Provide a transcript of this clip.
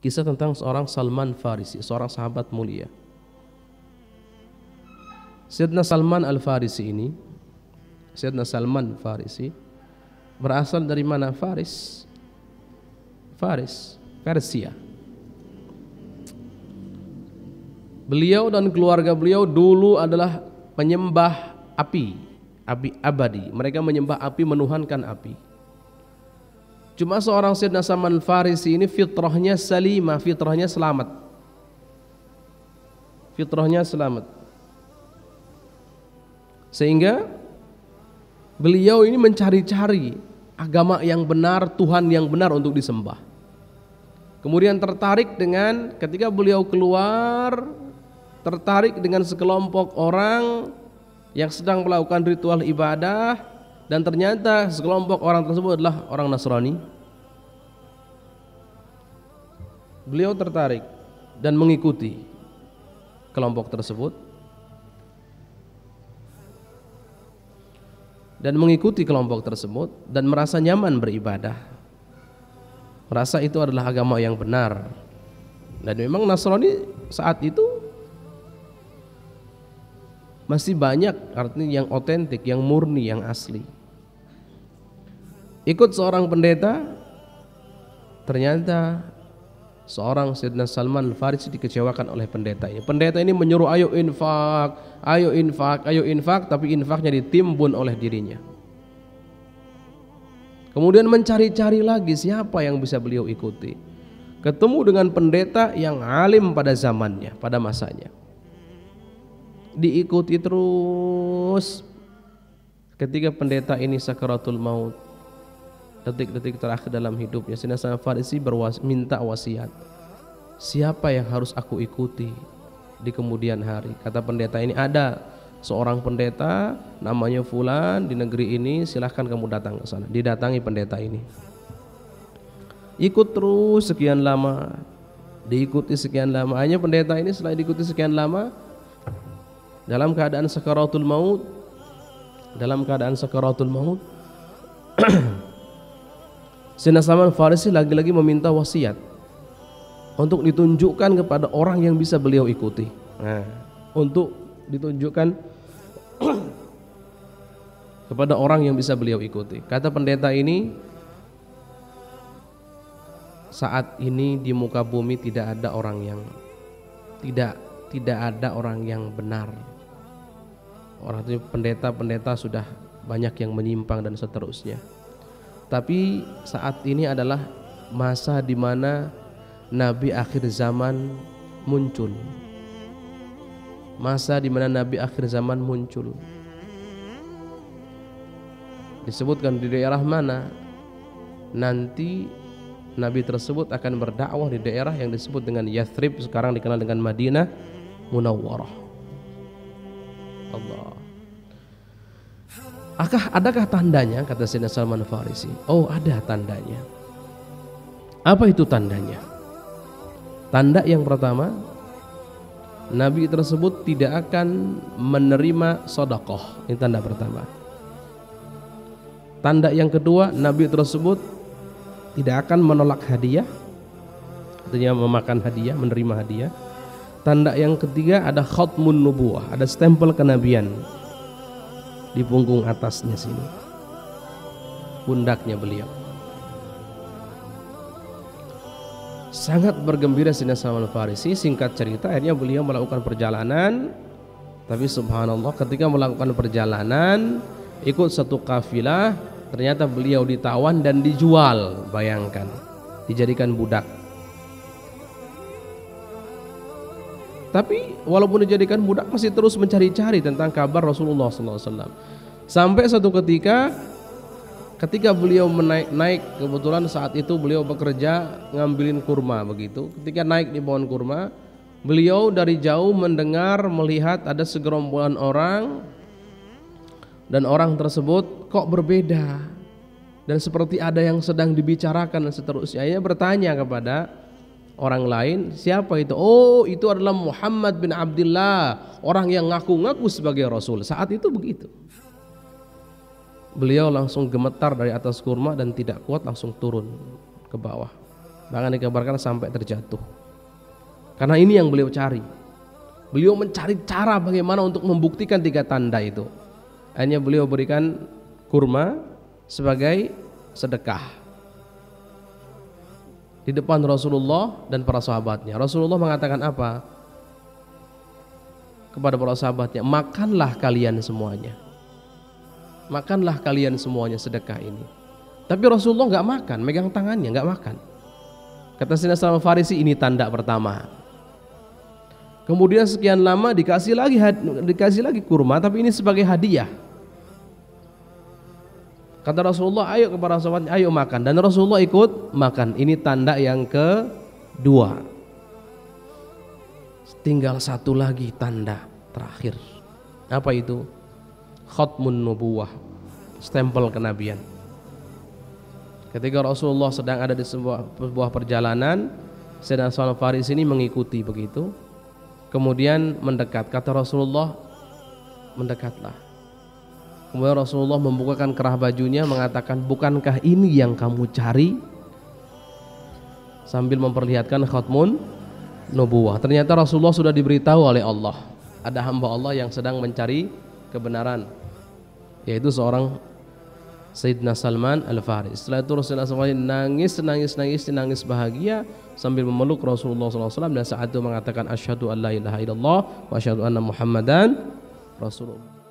Kisah tentang seorang Salman Farisi, seorang sahabat mulia. Sayyidina Salman Al-Farisi ini, Sayyidina Salman Farisi berasal dari mana? Faris, Persia. Beliau dan keluarga beliau dulu adalah penyembah api abadi. Mereka menyembah api, menuhankan api. Cuma seorang Sayyidina Salman Farisi ini fitrahnya salimah, fitrahnya selamat. Sehingga beliau ini mencari-cari agama yang benar, Tuhan yang benar untuk disembah. Kemudian tertarik dengan, ketika beliau keluar, tertarik dengan sekelompok orang yang sedang melakukan ritual ibadah, dan ternyata sekelompok orang tersebut adalah orang Nasrani. Beliau tertarik dan mengikuti kelompok tersebut, dan merasa nyaman beribadah, merasa itu adalah agama yang benar. Dan memang Nasrani saat itu masih banyak, artinya yang otentik, yang murni, yang asli. Ikut seorang pendeta, ternyata seorang Sayyidina Salman Al-Farisi dikecewakan oleh pendeta ini. Pendeta ini menyuruh ayo infak, tapi infaknya ditimbun oleh dirinya. Kemudian mencari-cari lagi siapa yang bisa beliau ikuti. Ketemu dengan pendeta yang alim pada zamannya, pada masanya. Diikuti terus. Ketika pendeta ini sakaratul maut, detik-detik terakhir dalam hidupnya, Sayyidina Salman Farisi minta wasiat. Siapa yang harus aku ikuti di kemudian hari? Kata pendeta ini, ada seorang pendeta namanya Fulan di negeri ini, silahkan kamu datang ke sana. Didatangi pendeta ini. Ikut terus sekian lama, diikuti sekian lama. Hanya pendeta ini setelah diikuti sekian lama, dalam keadaan sakaratul maut, Sayyidina Salman Farisi lagi-lagi meminta wasiat untuk ditunjukkan kepada orang yang bisa beliau ikuti. Nah, untuk ditunjukkan kepada orang yang bisa beliau ikuti. Kata pendeta ini, saat ini di muka bumi tidak ada orang yang benar. Orang itu pendeta sudah banyak yang menyimpang dan seterusnya. Tapi saat ini adalah masa di mana Nabi akhir zaman muncul. Disebutkan di daerah mana nanti Nabi tersebut akan berdakwah, di daerah yang disebut dengan Yathrib, sekarang dikenal dengan Madinah Munawwarah. Allah. Adakah tandanya? Kata Sayyidina Salman Farisi. Oh, ada tandanya. Apa itu tandanya? Tanda yang pertama, Nabi tersebut tidak akan menerima sedekah. Ini tanda pertama. Tanda yang kedua, Nabi tersebut tidak akan menolak hadiah, artinya memakan hadiah, menerima hadiah. Tanda yang ketiga, ada khatmun nubuwah, ada stempel kenabian di punggung atasnya sini, pundaknya beliau. Sangat bergembira Sayyidina Salman Farisi. Singkat cerita, akhirnya beliau melakukan perjalanan. Tapi subhanallah, ketika melakukan perjalanan ikut satu kafilah, ternyata beliau ditawan dan dijual. Bayangkan, dijadikan budak. Tapi walaupun dijadikan budak, masih terus mencari-cari tentang kabar Rasulullah SAW. Sampai satu ketika beliau naik, kebetulan saat itu beliau bekerja ngambilin kurma begitu. Ketika naik di pohon kurma, beliau dari jauh melihat ada segerombolan orang, dan orang tersebut kok berbeda, dan seperti ada yang sedang dibicarakan dan seterusnya. Ia bertanya kepada orang lain, siapa itu? Oh, itu adalah Muhammad bin Abdullah, orang yang ngaku-ngaku sebagai Rasul. Saat itu begitu. Beliau langsung gemetar dari atas kurma dan tidak kuat, langsung turun ke bawah. Bahkan dikabarkan sampai terjatuh. Karena ini yang beliau cari. Beliau mencari cara bagaimana untuk membuktikan 3 tanda itu. Akhirnya beliau berikan kurma sebagai sedekah di depan Rasulullah dan para sahabatnya. Rasulullah mengatakan apa kepada para sahabatnya? Makanlah kalian semuanya. Makanlah kalian semuanya sedekah ini. Tapi Rasulullah nggak makan, megang tangannya nggak makan. Kata Sayyidina Salman Farisi, ini tanda pertama. Kemudian sekian lama dikasih lagi kurma, tapi ini sebagai hadiah. Kata Rasulullah, ayo kepada sahabatnya, ayo makan. Dan Rasulullah ikut makan. Ini tanda yang kedua. Tinggal satu lagi tanda terakhir. Apa itu? Khatmun nubuwah, stempel kenabian. Ketika Rasulullah sedang ada di sebuah perjalanan, Sayyidina Salman Farisi ini mengikuti begitu. Kemudian mendekat. Kata Rasulullah, mendekatlah. Kemudian Rasulullah membukakan kerah bajunya, mengatakan, bukankah ini yang kamu cari? Sambil memperlihatkan khatmun nubuwah. Ternyata Rasulullah sudah diberitahu oleh Allah, ada hamba Allah yang sedang mencari kebenaran, yaitu seorang Sayyidina Salman Al-Farisi. Setelah itu Rasulullah SAW nangis bahagia sambil memeluk Rasulullah SAW, dan saat itu mengatakan, asyhadu an la ilaha illallah wa asyhadu anna Muhammadan Rasulullah.